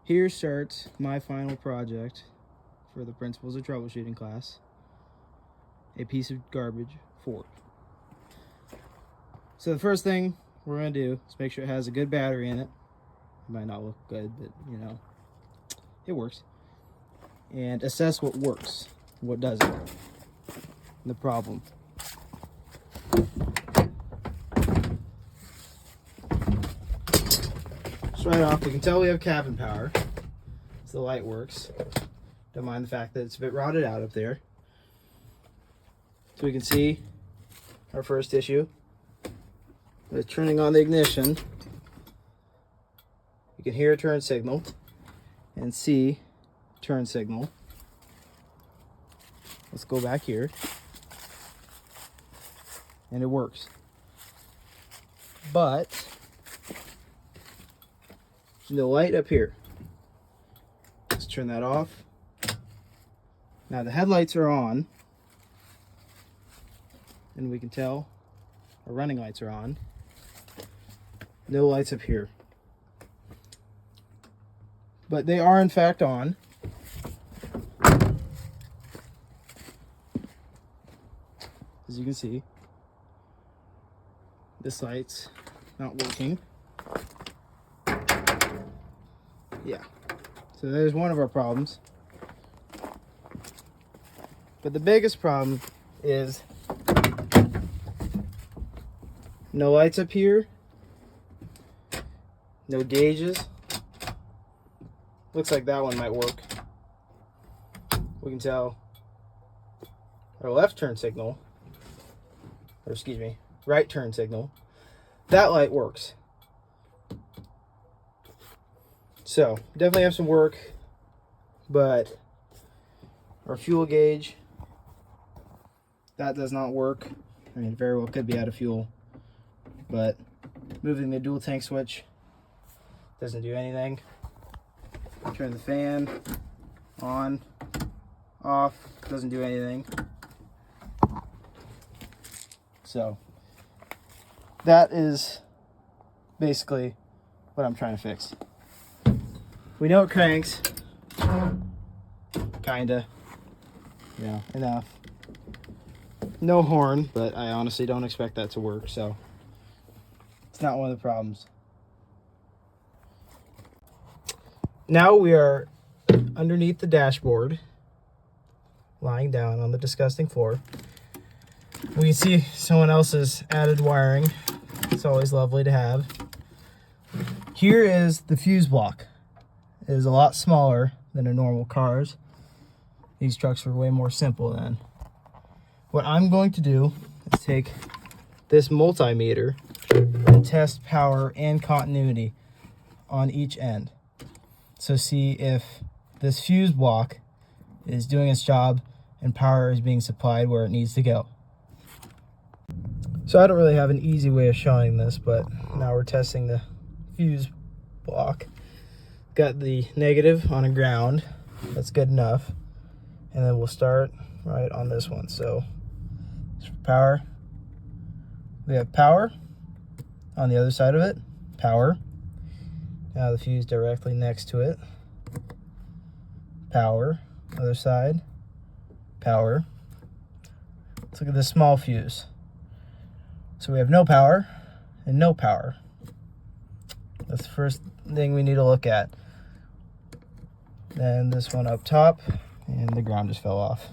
Here starts my final project for the Principles of Troubleshooting class. A piece of garbage Ford. So the first thing we're going to do is make sure it has a good battery in it. It might not look good, but you know, it works. And assess what works, what doesn't, the problem. So right off, we can tell we have cabin power, so the light works. Don't mind the fact that it's a bit rotted out up there. So we can see our first issue with turning on the ignition. You can hear a turn signal and see turn signal. Let's go back here. And it works. But the light up here. Let's turn that off. Now the headlights are on. And we can tell our running lights are on. No lights up here. But they are in fact on. As you can see, this light's not working. Yeah, so there's one of our problems. But the biggest problem is no lights up here, no gauges. Looks like that one might work. We can tell our left turn signal, or excuse me, right turn signal, that light works. So definitely have some work, but our fuel gauge, that does not work. I mean, it very well could be out of fuel, but moving the dual tank switch doesn't do anything. Turn the fan on, off, doesn't do anything. So that is basically what I'm trying to fix. We know it cranks, kinda, you know, enough. No horn, but I honestly don't expect that to work, so it's not one of the problems. Now we are underneath the dashboard, lying down on the disgusting floor. We can see someone else's added wiring. It's always lovely to have. Here is the fuse block. It is a lot smaller than a normal car's. These trucks are way more simple then. What I'm going to do is take this multimeter and test power and continuity on each end. So see if this fuse block is doing its job and power is being supplied where it needs to go. So I don't really have an easy way of showing this, but now we're testing the fuse block. Got the negative on a ground, that's good enough. And then we'll start right on this one. So for power, we have power on the other side of it, power. Now the fuse directly next to it, power, other side, power. Let's look at this small fuse. So we have no power and no power. That's the first thing we need to look at. Then this one up top, and the ground just fell off.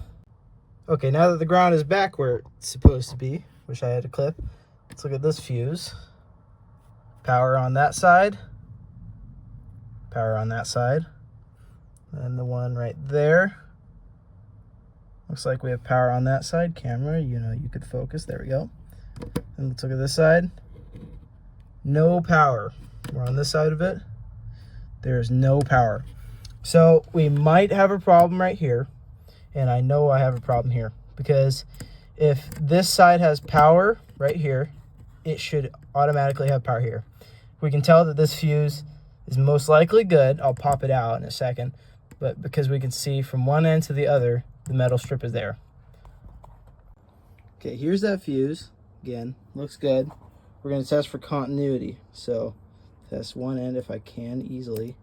Okay, now that the ground is back where it's supposed to be, wish I had a clip. Let's look at this fuse. Power on that side, power on that side, and the one right there. Looks like we have power on that side. Camera, you know, you could focus. There we go. And let's look at this side. No power. We're on this side of it. There's no power. So we might have a problem right here. And I know I have a problem here. Because if this side has power right here, it should automatically have power here. We can tell that this fuse is most likely good. I'll pop it out in a second. But because we can see from one end to the other, the metal strip is there. Okay, here's that fuse. Again, looks good. We're going to test for continuity. So test one end if I can easily.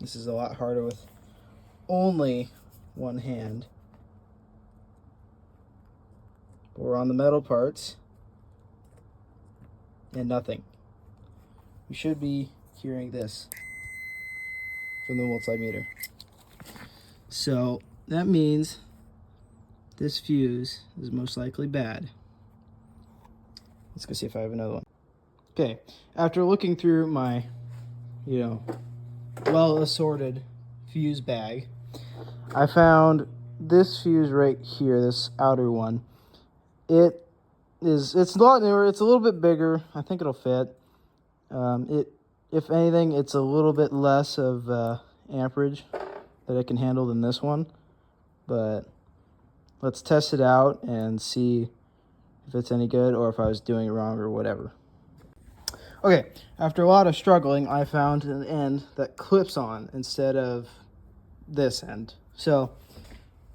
This is a lot harder with only one hand. But we're on the metal parts and nothing. You should be hearing this from the multimeter. So that means this fuse is most likely bad. Let's go see if I have another one. Okay, after looking through my, well assorted fuse bag, I found this fuse right here, this outer one. It's a lot newer, it's a little bit bigger. I think it'll fit. If anything, it's a little bit less of amperage that it can handle than this one. But let's test it out and see if it's any good or if I was doing it wrong or whatever. Okay, after a lot of struggling, I found an end that clips on instead of this end. So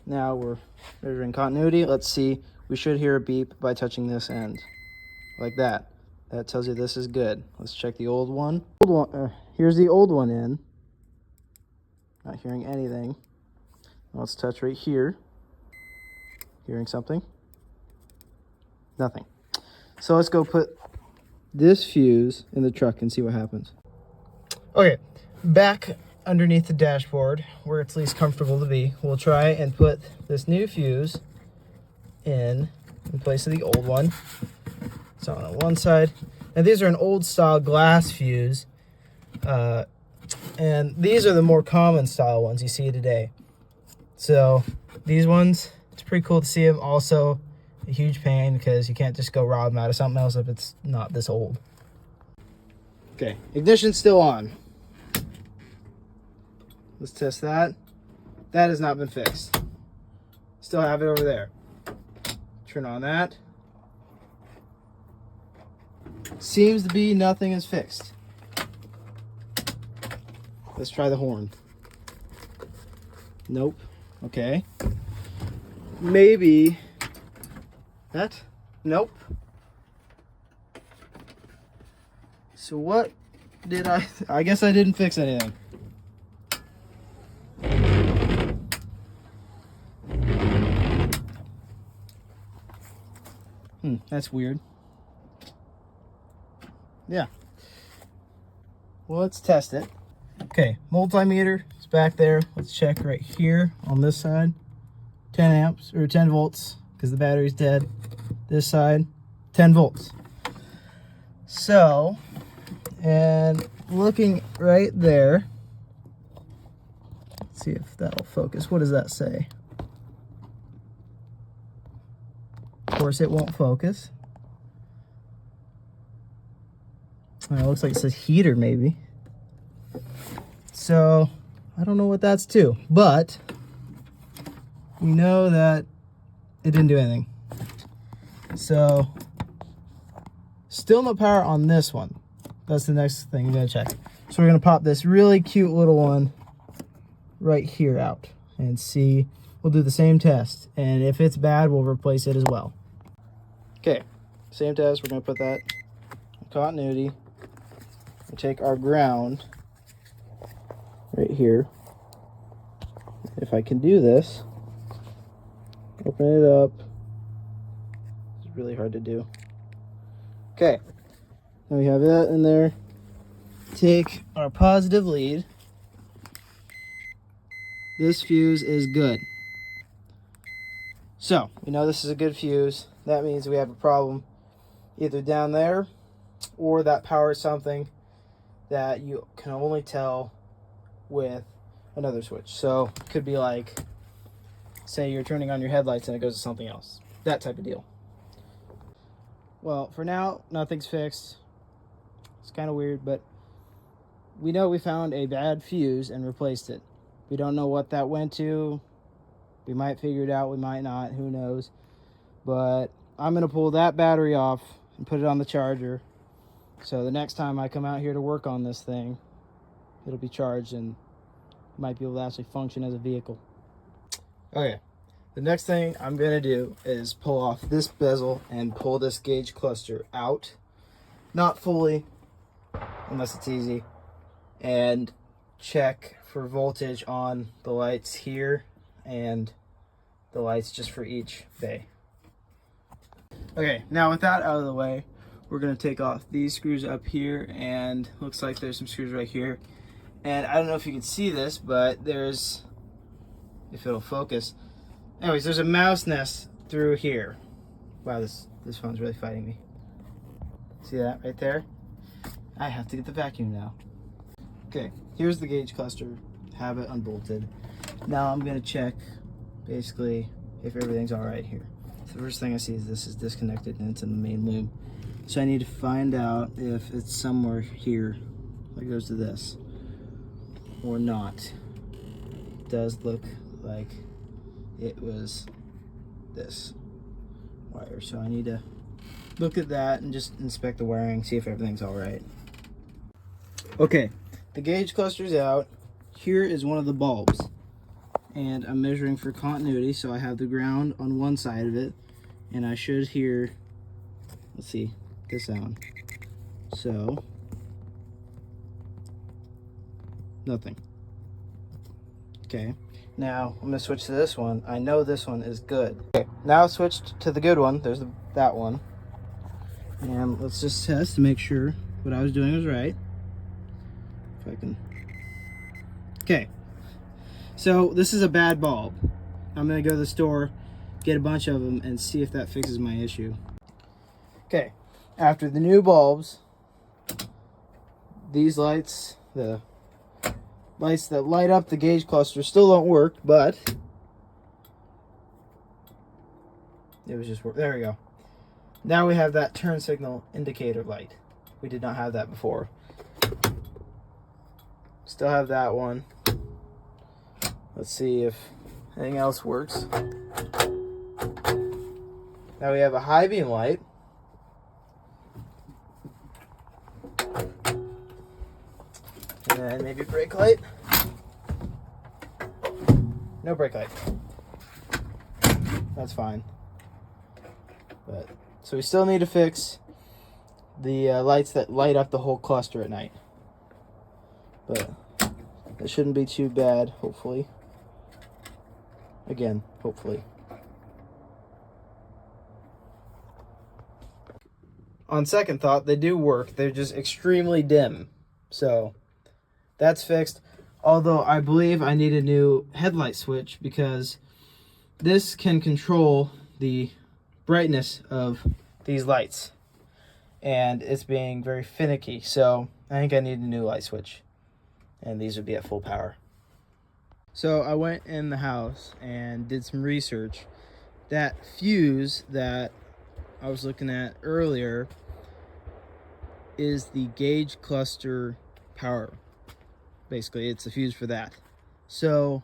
now we're measuring continuity. Let's see. We should hear a beep by touching this end, like that. That tells you this is good. Let's check the old one. Here's the old one in. Not hearing anything. Let's touch right here. Hearing something? Nothing. So let's go put this fuse in the truck and see what happens. Okay, back underneath the dashboard where it's least comfortable to be, we'll try and put this new fuse in place of the old one. So on one side, and these are an old style glass fuse, and these are the more common style ones you see today. So these ones, it's pretty cool to see them. Also a huge pain because you can't just go rob them out of something else if it's not this old. Okay, ignition's still on. Let's test that. That has not been fixed. Still have it over there. Turn on that. Seems to be nothing is fixed. Let's try the horn. Nope. Okay. Maybe that? Nope. So what did I guess I didn't fix anything. That's weird. Yeah. Well, let's test it. Okay, multimeter is back there. Let's check right here on this side. 10 amps or 10 volts because the battery's dead. This side, 10 volts. So, and looking right there, let's see if that'll focus. What does that say? Of course, it won't focus. It looks like it says heater, maybe. So, I don't know what that's to, but we know that it didn't do anything. So, still no power on this one. That's the next thing I'm gonna check. So we're gonna pop this really cute little one right here out and see. We'll do the same test, and if it's bad, we'll replace it as well. Okay, same test. We're gonna put that in continuity. We'll take our ground right here. If I can do this, open it up. It's really hard to do. Okay, now we have that in there. Take our positive lead. This fuse is good. So, we know this is a good fuse. That means we have a problem either down there or that powers something that you can only tell with another switch. So, it could be like, say you're turning on your headlights and it goes to something else. That type of deal. Well, for now, nothing's fixed. It's kind of weird, but we know we found a bad fuse and replaced it. We don't know what that went to. We might figure it out, we might not, who knows. But I'm going to pull that battery off and put it on the charger. So the next time I come out here to work on this thing, it'll be charged and might be able to actually function as a vehicle. Okay, the next thing I'm going to do is pull off this bezel and pull this gauge cluster out. Not fully, unless it's easy. And check for voltage on the lights here and the lights just for each bay. Okay, now with that out of the way, we're going to take off these screws up here, and looks like there's some screws right here. And I don't know if you can see this, but there's, if it'll focus, anyways, there's a mouse nest through here. Wow, this phone's really fighting me. See that right there? I have to get the vacuum now. Okay, here's the gauge cluster, have it unbolted. Now I'm gonna check basically if everything's all right here. So the first thing I see is this is disconnected and it's in the main loom. So I need to find out if it's somewhere here, like it goes to this, or not. It does look like it was this wire. So I need to look at that and just inspect the wiring, see if everything's all right. Okay, the gauge cluster's out. Here is one of the bulbs, and I'm measuring for continuity, so I have the ground on one side of it, and I should hear, let's see, this sound. So, nothing. Okay, now I'm gonna switch to this one. I know this one is good. Okay, now I've switched to the good one. There's that one. And let's just test to make sure what I was doing was right. If I can. Okay, so this is a bad bulb. I'm gonna go to the store, get a bunch of them, and see if that fixes my issue. Okay, after the new bulbs, these lights, the lights that light up the gauge cluster, still don't work, but it was just work. There we go. Now we have that turn signal indicator light. We did not have that before. Still have that one. Let's see if anything else works. Now we have a high beam light. And then maybe brake light. No brake light. That's fine. But so we still need to fix the lights that light up the whole cluster at night. But it shouldn't be too bad, hopefully. Again, hopefully. On second thought, they do work. They're just extremely dim. So that's fixed. Although I believe I need a new headlight switch because this can control the brightness of these lights. And it's being very finicky. So I think I need a new light switch. And these would be at full power. So I went in the house and did some research. That fuse that I was looking at earlier is the gauge cluster power. Basically, it's a fuse for that. So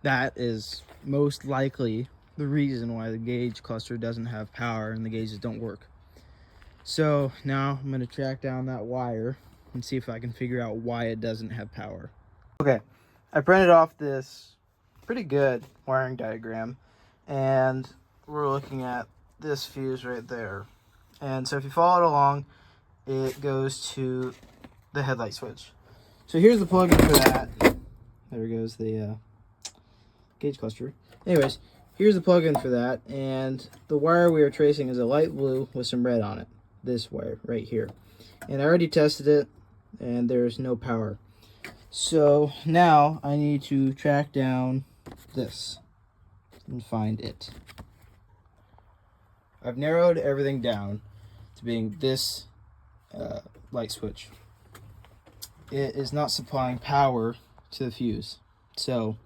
that is most likely the reason why the gauge cluster doesn't have power and the gauges don't work. So now I'm going to track down that wire and see if I can figure out why it doesn't have power. Okay, I printed off this pretty good wiring diagram, and we're looking at this fuse right there. And so if you follow it along, it goes to the headlight switch. So here's the plug-in for that. There goes the gauge cluster. Anyways, here's the plug-in for that, and the wire we are tracing is a light blue with some red on it. This wire right here. And I already tested it, and there's no power. So now I need to track down this and find it. I've narrowed everything down to being this light switch. It is not supplying power to the fuse. So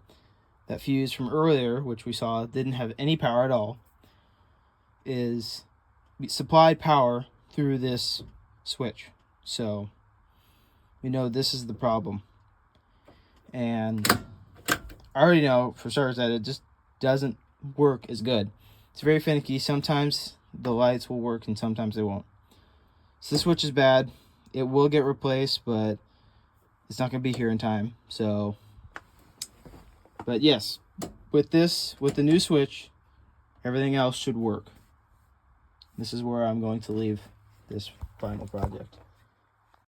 that fuse from earlier, which we saw didn't have any power at all, is supplied power through this switch. So we know this is the problem. And I already know for starters that it just doesn't work as good. It's very finicky. Sometimes the lights will work and sometimes they won't. So this switch is bad. It will get replaced, but it's not going to be here in time. So, but yes, with the new switch, everything else should work. This is where I'm going to leave this final project.